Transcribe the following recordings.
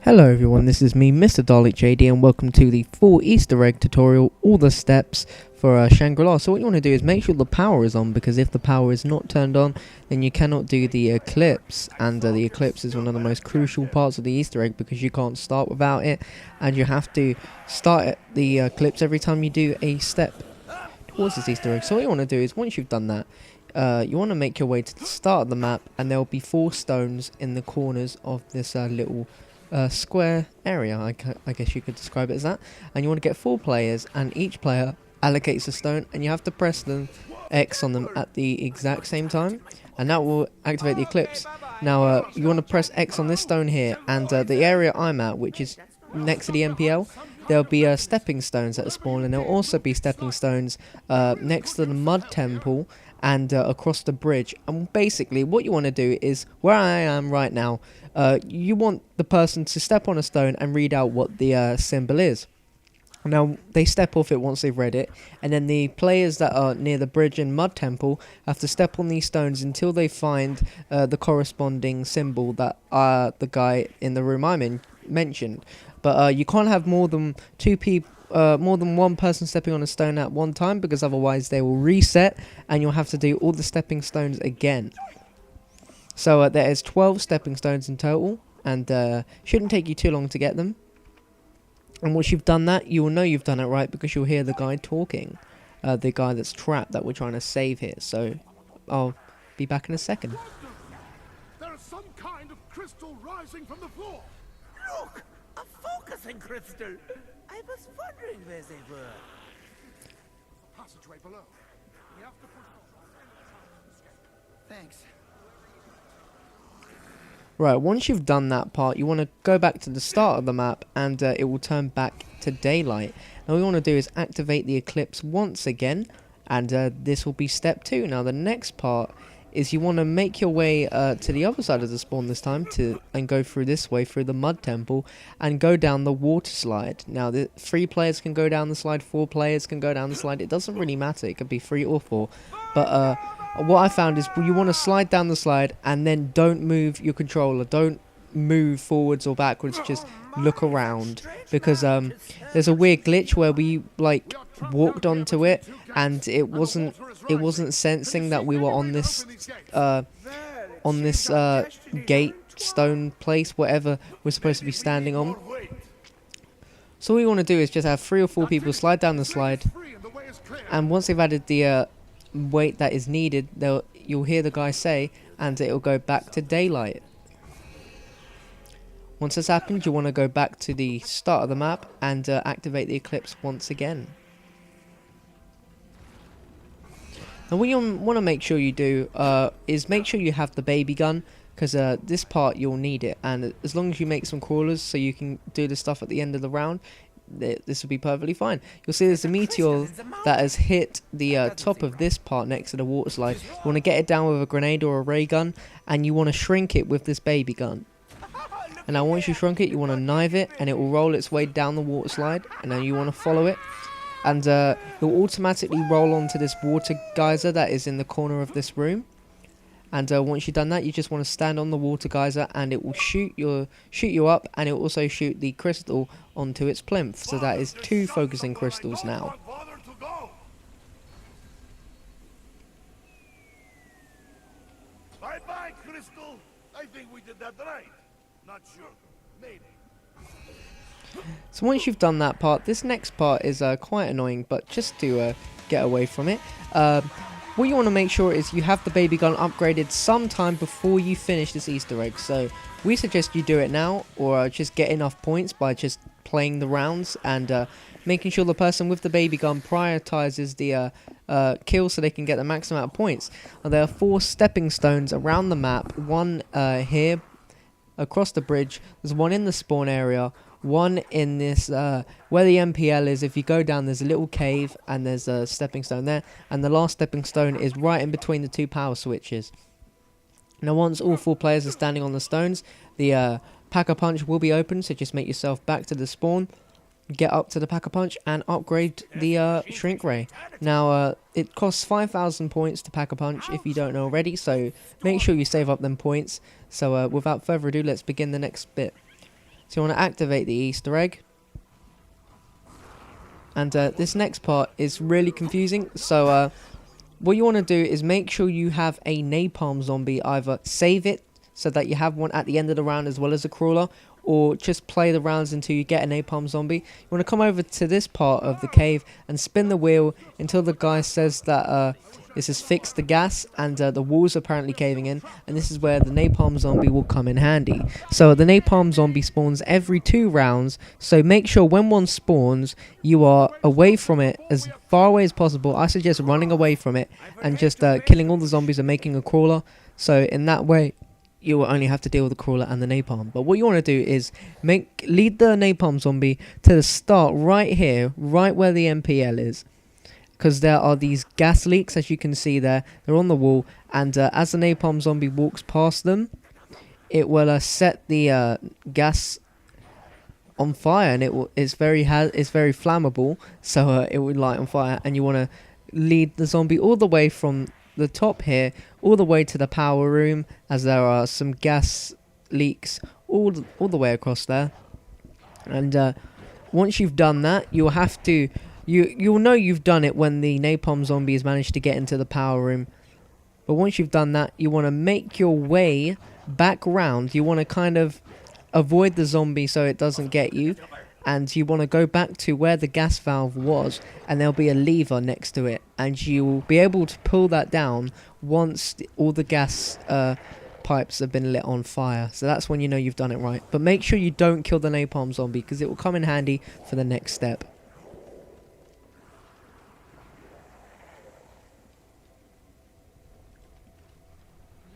Hello everyone, this is me, MrDalekJD, and welcome to the full Easter egg tutorial, all the steps for Shangri-La. So what you want to do is make sure the power is on, because if the power is not turned on, then you cannot do the eclipse, and the eclipse is one of the most crucial parts of the Easter egg, because you can't start without it, and you have to start the eclipse every time you do a step towards this Easter egg. So what you want to do is, once you've done that, you want to make your way to the start of the map, and there will be 4 stones in the corners of this little square area, I guess you could describe it as that. And you want to get 4 players, and each player allocates a stone, and you have to press the X on them at the exact same time, and that will activate the eclipse. Now you want to press X on this stone here, and the area I'm at, which is next to the MPL, there'll be stepping stones that spawn, and there'll also be stepping stones next to the mud temple and across the bridge. And basically what you want to do is, where I am right now, you want the person to step on a stone and read out what the symbol is. Now they step off it once they've read it, and then the players that are near the bridge and mud temple have to step on these stones until they find the corresponding symbol that the guy in the room I'm in mentioned. But you can't have more than one person stepping on a stone at one time, because otherwise they will reset and you'll have to do all the stepping stones again. So there is 12 stepping stones in total, and shouldn't take you too long to get them. And once you've done that, you will know you've done it right, because you'll hear the guy talking, the guy that's trapped that we're trying to save here. So I'll be back in a second. There is some kind of crystal rising from the floor. Look, a focusing crystal. I was wondering where they were. A passageway below. We have to push the Thanks. Right, once you've done that part, you want to go back to the start of the map, and it will turn back to daylight. Now what we want to do is activate the eclipse once again, and this will be step 2. Now the next part is you want to make your way to the other side of the spawn this time, and go through this way, through the mud temple, and go down the water slide. Now 3 players can go down the slide, 4 players can go down the slide. It doesn't really matter, it could be 3 or 4, but what I found is you want to slide down the slide, and then don't move your controller, don't move forwards or backwards, just look around, because there's a weird glitch where we walked onto it, and it wasn't sensing that we were on this gate, stone place, whatever we're supposed to be standing on. So what we want to do is just have 3 or 4 people slide down the slide, and once they've added the weight that is needed, you'll hear the guy say, and it'll go back to daylight. Once this happens, you want to go back to the start of the map and activate the eclipse once again. And what you want to make sure you do is make sure you have the baby gun, because this part you'll need it, and as long as you make some crawlers so you can do the stuff at the end of the round, this will be perfectly fine. You'll see there's a meteor that has hit the top of this part next to the water slide. You want to get it down with a grenade or a ray gun, and you want to shrink it with this baby gun. And now once you shrunk it, you want to knife it, and it will roll its way down the water slide, and then you want to follow it, and you'll automatically roll onto this water geyser that is in the corner of this room. And once you've done that, you just want to stand on the water geyser, and it will shoot you up, and it will also shoot the crystal onto its plinth. So that is 2 focusing crystals now. Bye-bye, crystal. I think we did that right. Not sure. Maybe. So once you've done that part, this next part is quite annoying, but just to get away from it, what you want to make sure is you have the baby gun upgraded sometime before you finish this Easter egg. So we suggest you do it now, or just get enough points by just playing the rounds, and making sure the person with the baby gun prioritizes the kill so they can get the max amount of points. Now, there are 4 stepping stones around the map, 1 here across the bridge, there's 1 in the spawn area, 1 in this where the MPL is. If you go down, there's a little cave, and there's a stepping stone there, and the last stepping stone is right in between the 2 power switches. Now once all 4 players are standing on the stones, the pack-a-punch will be open, so just make yourself back to the spawn, get up to the pack-a-punch, and upgrade the shrink ray. Now it costs 5,000 points to pack-a-punch if you don't know already, so make sure you save up them points. So without further ado, let's begin the next bit. So you want to activate the Easter egg. And this next part is really confusing. So what you want to do is make sure you have a napalm zombie. Either save it so that you have one at the end of the round as well as a crawler, or just play the rounds until you get a napalm zombie. You want to come over to this part of the cave and spin the wheel until the guy says that this has fixed the gas, and the walls are apparently caving in, and this is where the napalm zombie will come in handy. So the napalm zombie spawns every 2 rounds, so make sure when one spawns you are away from it as far away as possible. I suggest running away from it and just killing all the zombies and making a crawler, so in that way you will only have to deal with the crawler and the napalm. But what you want to do is lead the napalm zombie to the start right here, right where the MPL is, because there are these gas leaks, as you can see there. They're on the wall, and as the napalm zombie walks past them, it will set the gas on fire, and it's very flammable, so it will light on fire. And you want to lead the zombie all the way from the top here all the way to the power room, as there are some gas leaks all the way across there. And once you've done that, you'll have to you'll know you've done it when the napalm zombie has managed to get into the power room. But once you've done that, you want to make your way back round. You want to kind of avoid the zombie so it doesn't get you, and you want to go back to where the gas valve was, and there'll be a lever next to it, and you will be able to pull that down once all the gas pipes have been lit on fire. So that's when you know you've done it right. But make sure you don't kill the napalm zombie, because it will come in handy for the next step.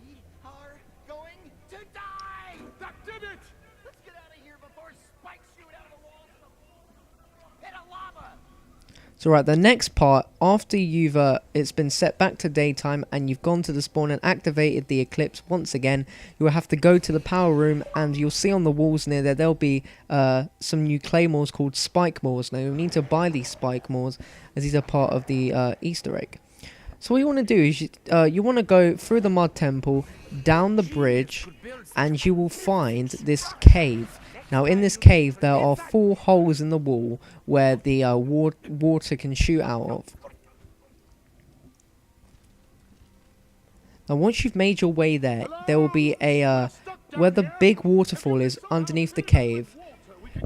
We are going to die! That did it! Let's get out of here before spikes shoot out of the walls and hit a lava! So right, the next part, after you've it's been set back to daytime and you've gone to the spawn and activated the eclipse once again, you will have to go to the power room, and you'll see on the walls near there, there'll be some new claymores called spike mores. Now you need to buy these spike mores, as these are part of the Easter egg. So what you want to do is you want to go through the mud temple, down the bridge, and you will find this cave. Now in this cave there are 4 holes in the wall where the water can shoot out of. Now once you've made your way there, there will be a where the big waterfall is underneath the cave,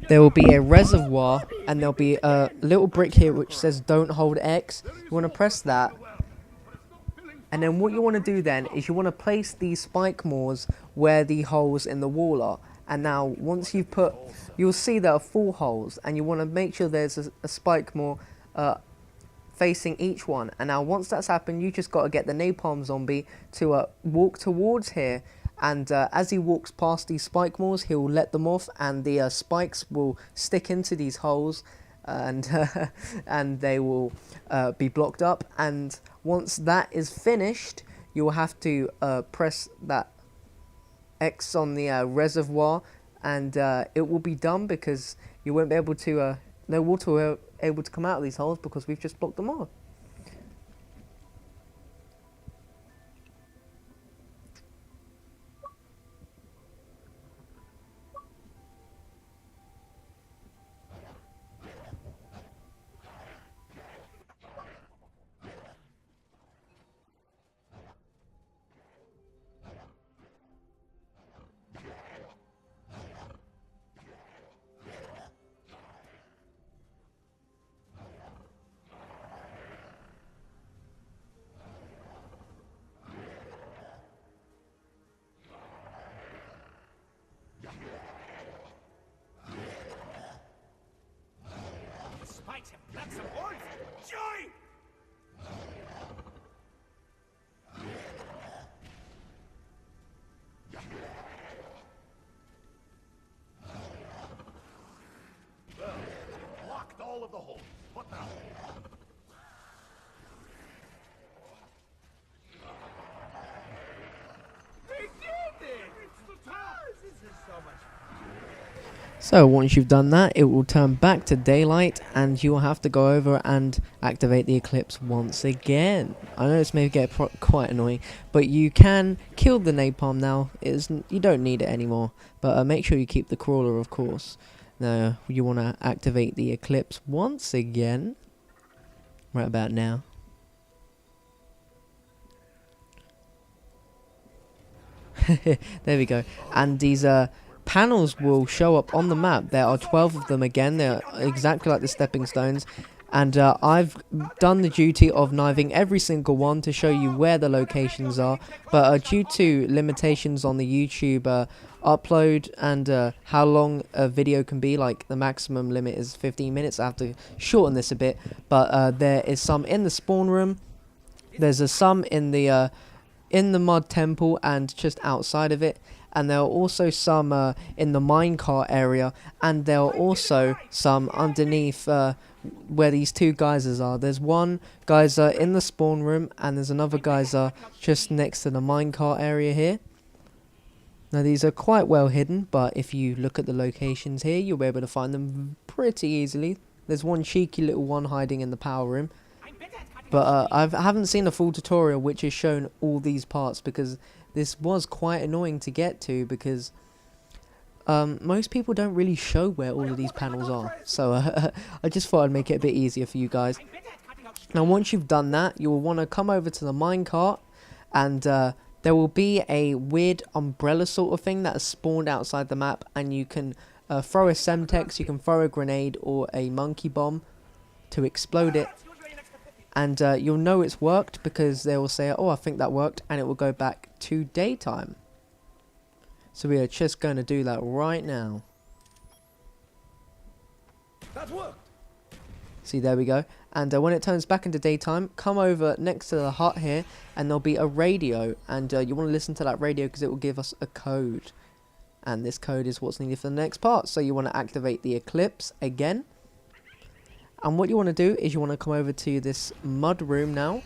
there will be a reservoir, and there'll be a little brick here which says don't hold X. You want to press that, and then what you want to do then is you want to place these spike mores where the holes in the wall are. And now once you've you'll see there are 4 holes, and you want to make sure there's a spike more facing each one. And now once that's happened, you just got to get the napalm zombie to walk towards here, and as he walks past these spike mores, he'll let them off, and the spikes will stick into these holes, and and they will be blocked up. And once that is finished, you will have to press that X on the reservoir, and it will be done, because you won't be able to no water will able to come out of these holes because we've just blocked them off. So once you've done that, it will turn back to daylight and you'll have to go over and activate the eclipse once again. I know this may get quite annoying, but you can kill the napalm now. You don't need it anymore, but make sure you keep the crawler, of course. Now you want to activate the eclipse once again, right about now. There we go. And these panels will show up on the map. There are 12 of them again. They're exactly like the stepping stones. And I've done the duty of knifing every single one to show you where the locations are. But due to limitations on the YouTube upload and how long a video can be, like the maximum limit is 15 minutes, I have to shorten this a bit. But there is some in the spawn room. There's some in the mud temple and just outside of it. And there are also some in the minecart area, and there are also some underneath where these two geysers are. There's one geyser in the spawn room, and there's another geyser just next to the minecart area here. Now these are quite well hidden, but if you look at the locations here, you'll be able to find them pretty easily. There's one cheeky little one hiding in the power room. But I haven't seen a full tutorial which has shown all these parts, because this was quite annoying to get to, because most people don't really show where all of these panels are. So I just thought I'd make it a bit easier for you guys. Now once you've done that, you will want to come over to the minecart, and there will be a weird umbrella sort of thing that is spawned outside the map, and you can throw a semtex, you can throw a grenade or a monkey bomb to explode it. And you'll know it's worked because they will say, oh, I think that worked, and it will go back to daytime. So we are just going to do that right now. That worked. See, there we go. And when it turns back into daytime, come over next to the hut here, and there'll be a radio. And you want to listen to that radio because it will give us a code. And this code is what's needed for the next part. So you want to activate the eclipse again. And what you want to do is you want to come over to this mud room now,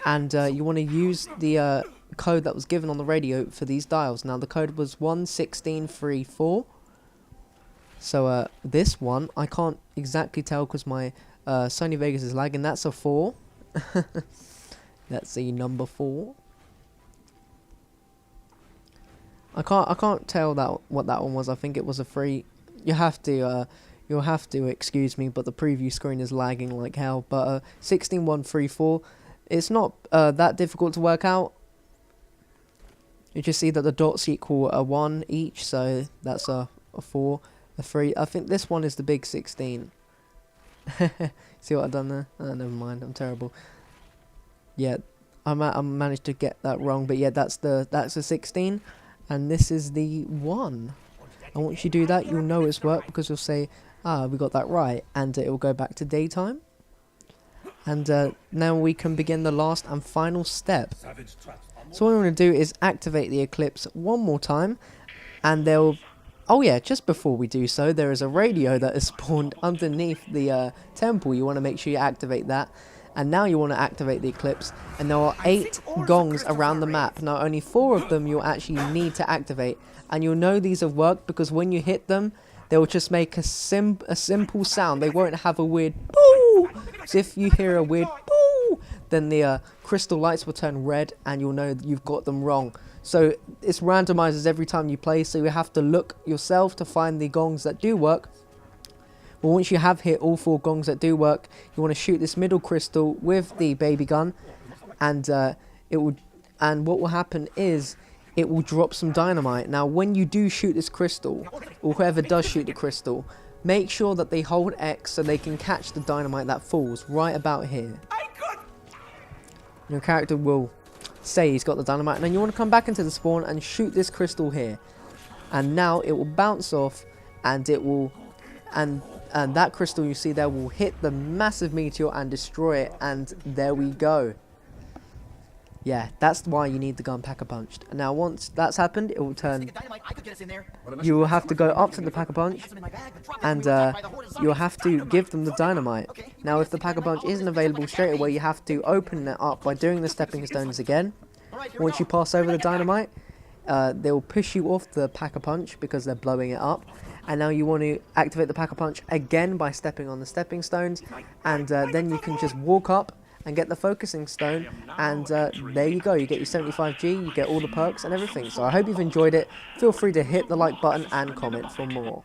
and you want to use the code that was given on the radio for these dials. Now the code was 11634. So this one, I can't exactly tell because my Sony Vegas is lagging. That's a 4. That's the number 4. I can't tell what that one was. I think it was a 3. You have to You'll have to excuse me, but the preview screen is lagging like hell. But 16134, it's not that difficult to work out. You just see that the dots equal a 1 each, so that's a 4, a 3. I think this one is the big 16. See what I've done there? Oh, never mind, I'm terrible. Yeah, I managed to get that wrong, but yeah, that's a 16, and this is the 1. And once you do that, you'll know it's worked, because you'll say, ah, we got that right, and it will go back to daytime. And now we can begin the last and final step. So what I'm going to do is activate the eclipse one more time, and there'll... Oh yeah, just before we do so, there is a radio that is spawned underneath the temple. You want to make sure you activate that. And now you want to activate the eclipse, and there are 8 gongs around the map. Now only 4 of them you'll actually need to activate, and you'll know these have worked because when you hit them, they will just make a simple sound. They won't have a weird boo. So if you hear a weird boo, then the crystal lights will turn red, and you'll know that you've got them wrong. So it's randomizes every time you play, so you have to look yourself to find the gongs that do work. But once you have hit all 4 gongs that do work, you want to shoot this middle crystal with the baby gun, and what will happen is it will drop some dynamite. Now when you do shoot this crystal, or whoever does shoot the crystal, make sure that they hold X so they can catch the dynamite that falls right about here. Your character will say he's got the dynamite, and then you want to come back into the spawn and shoot this crystal here, and now it will bounce off, and it will and that crystal you see there will hit the massive meteor and destroy it, and there we go. Yeah, that's why you need the gun Pack-a-Punch. And now once that's happened, it will turn... You will have to go up to the Pack-a-Punch, and you'll have to give them the dynamite. Now if the Pack-a-Punch isn't available straight away, you have to open it up by doing the stepping stones again. Once you pass over the dynamite, they'll push you off the Pack-a-Punch because they're blowing it up. and now you want to activate the Pack-a-Punch again by stepping on the stepping stones, and then you can just walk up and get the focusing stone, and there you go, you get your 75G, you get all the perks and everything. So I hope you've enjoyed it. Feel free to hit the like button and comment for more.